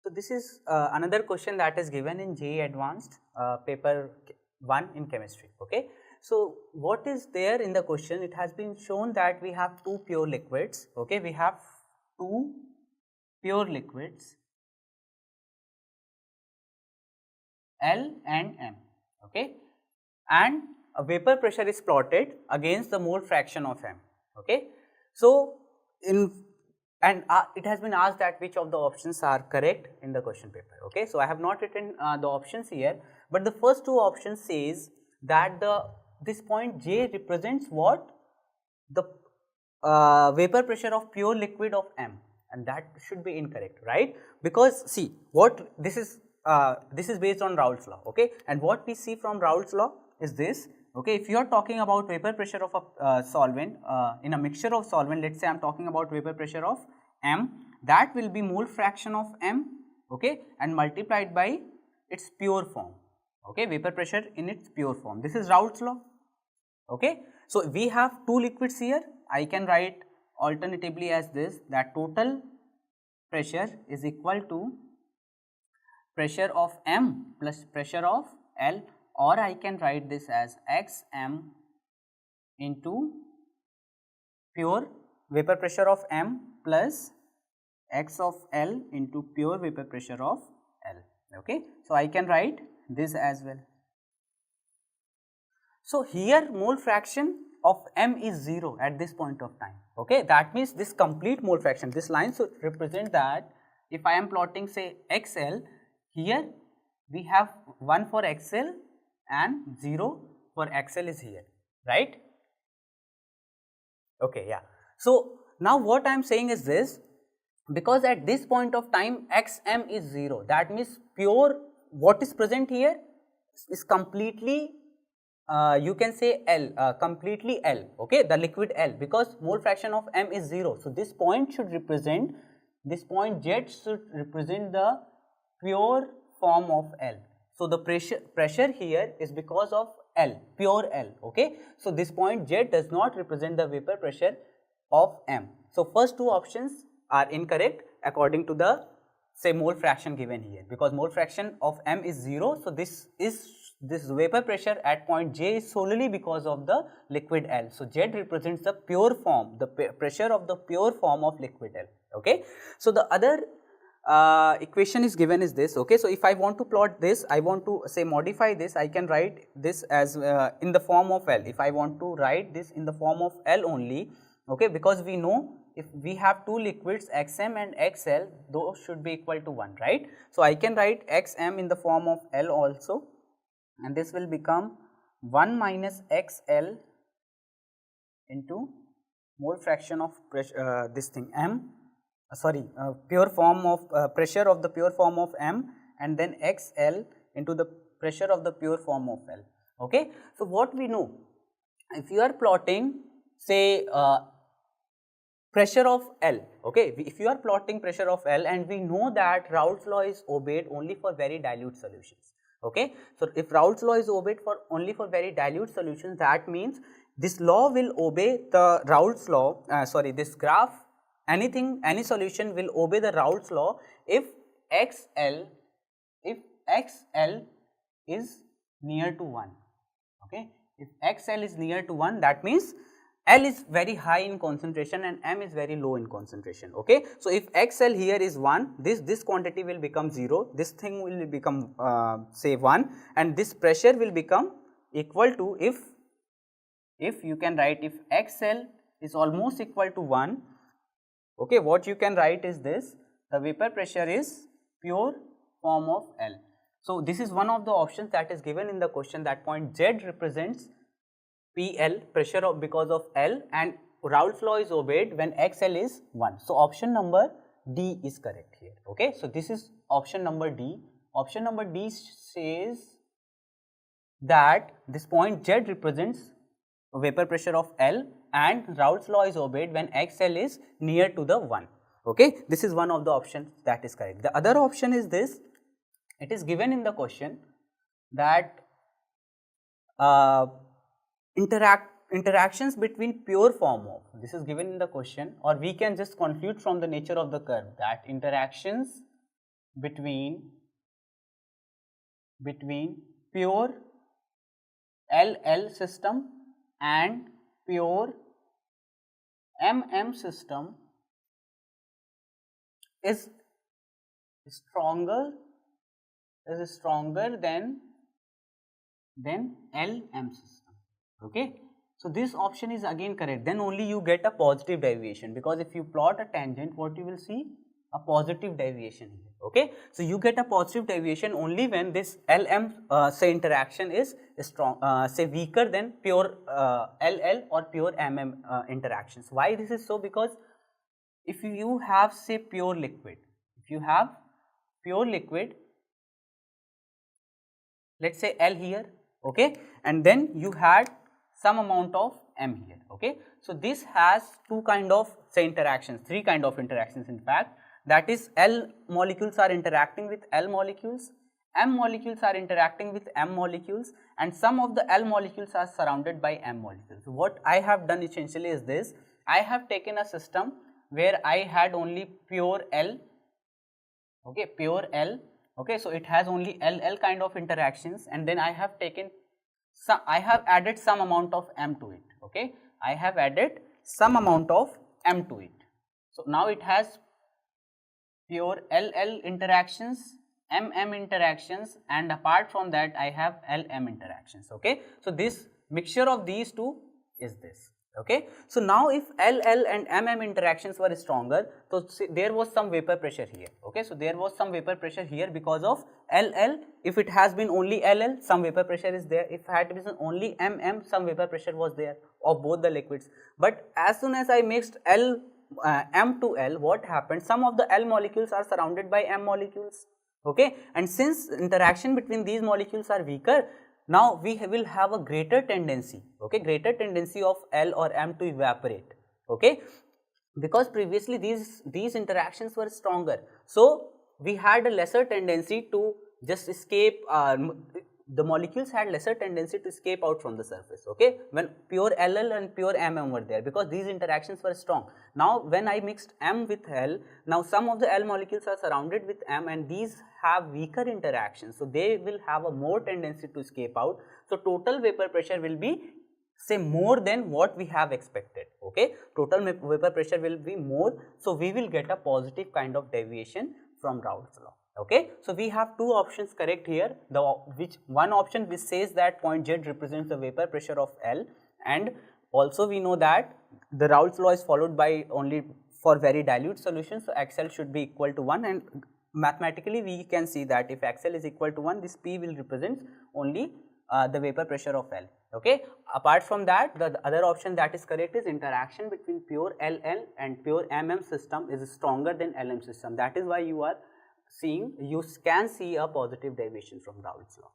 So this is another question that is given in JEE Advanced paper 1 in chemistry. Okay. So what is there in the question? It has been shown that we have two pure liquids. Okay, we have two pure liquids, L and M. Okay, and a vapor pressure is plotted against the mole fraction of M. Okay, so it has been asked that which of the options are correct in the question paper. Okay, so I have not written the options here, but the first two options says that this point J represents what? The vapor pressure of pure liquid of M, and that should be incorrect, right? Because see what this is based on Raoult's law. Okay, and what we see from Raoult's law is this. Okay, if you are talking about vapor pressure of a solvent in a mixture of solvent, let's say I am talking about vapor pressure of M, that will be mole fraction of M, okay, and multiplied by its pure form. Okay, vapor pressure in its pure form. This is Raoult's law. Okay, so we have two liquids here. I can write alternatively as this, that total pressure is equal to pressure of M plus pressure of L, or I can write this as xm into pure vapor pressure of M plus x of L into pure vapor pressure of L. Okay, so I can write this as well. So here mole fraction of M is 0 at this point of time. Okay, that means this complete mole fraction, this line should represent that. If I am plotting say XL, here we have 1 for XL and 0 for XL is here, right? Okay, yeah. So now what I am saying is this, because at this point of time XM is 0, that means pure what is present here is completely you can say L, completely L, okay, the liquid L, because mole fraction of M is 0. So this point should represent, this point Z should represent the pure form of L. So the pressure here is because of L, pure L, okay. So this point Z does not represent the vapor pressure of M. So first two options are incorrect according to the say mole fraction given here, because mole fraction of M is 0. So this vapor pressure at point J is solely because of the liquid L. So Z represents the pure form, the pressure of the pure form of liquid L. Okay. So the other equation is given is this. Okay. So if I want to plot this, I want to say modify this, I can write this as in the form of L. If I want to write this in the form of L only, okay, because we know if we have two liquids XM and XL, those should be equal to 1, right. So I can write XM in the form of L also, and this will become 1 minus XL into mole fraction of pressure, this thing M, pure form of pressure of the pure form of M, and then XL into the pressure of the pure form of L. Okay. So what we know, if you are plotting say pressure of L, okay, if you are plotting pressure of L, and we know that Raoult's law is obeyed only for very dilute solutions. Okay. So if Raoult's law is obeyed for only for very dilute solutions, that means this law will obey the Raoult's law, this graph, any solution will obey the Raoult's law if XL is near to 1. Okay. If XL is near to 1, that means L is very high in concentration and M is very low in concentration. Okay. So if XL here is 1, this quantity will become 0, this thing will become say 1, and this pressure will become equal to, if you can write, if XL is almost equal to 1, okay, what you can write is this, the vapor pressure is pure form of L. So this is one of the options that is given in the question, that point Z represents PL, pressure of because of L, and Raoult's law is obeyed when XL is 1. So option number D is correct here. Okay. So this is option number D. Option number D says that this point Z represents vapor pressure of L, and Raoult's law is obeyed when XL is near to the 1. Okay. This is one of the options that is correct. The other option is this, it is given in the question that interactions between pure form of, this is given in the question, or we can just conclude from the nature of the curve that interactions between pure LL system and pure MM system is stronger than LM system. Okay, so this option is again correct. Then only you get a positive deviation, because if you plot a tangent, what you will see? A positive deviation here. Okay, so you get a positive deviation only when this LM say interaction is strong, say weaker than pure LL or pure MM interactions. Why this is so? Because if you have say pure liquid, let's say L here, okay, and then you had some amount of M here, okay. So this has two kind of say interactions, three kind of interactions in fact, that is L molecules are interacting with L molecules, M molecules are interacting with M molecules, and some of the L molecules are surrounded by M molecules. So what I have done essentially is this: I have taken a system where I had only pure L, okay, pure L, okay, so it has only LL kind of interactions, and then I have taken some, I have added some amount of M to it, okay, I have added some amount of M to it. So now it has pure LL interactions, MM interactions, and apart from that I have LM interactions, okay. So this mixture of these two is this, okay. So now if LL and MM interactions were stronger, so there was some vapor pressure here, okay. So there was some vapor pressure here because of LL. If it has been only LL, some vapor pressure is there. If it had been only MM, some vapor pressure was there of both the liquids. But as soon as I mixed M to L, what happened? Some of the L molecules are surrounded by M molecules, okay, and since interaction between these molecules are weaker, now we will have a greater tendency, okay, greater tendency of L or M to evaporate, okay, because previously these interactions were stronger. So we had a lesser tendency to just escape, the molecules had lesser tendency to escape out from the surface, okay, when pure LL and pure MM were there, because these interactions were strong. Now when I mixed M with L, now some of the L molecules are surrounded with M, and these have weaker interactions, so they will have a more tendency to escape out. So total vapor pressure will be say more than what we have expected, okay, total vapor pressure will be more, so we will get a positive kind of deviation from Raoult's law, okay. So we have two options correct here, one option which says that point Z represents the vapor pressure of L, and also we know that the Raoult's law is followed by only for very dilute solutions, so XL should be equal to 1, and mathematically we can see that if XL is equal to 1, this P will represent only the vapor pressure of L, okay. Apart from that, the other option that is correct is interaction between pure LL and pure MM system is stronger than LM system. That is why you are seeing, you can see a positive deviation from Raoult's law.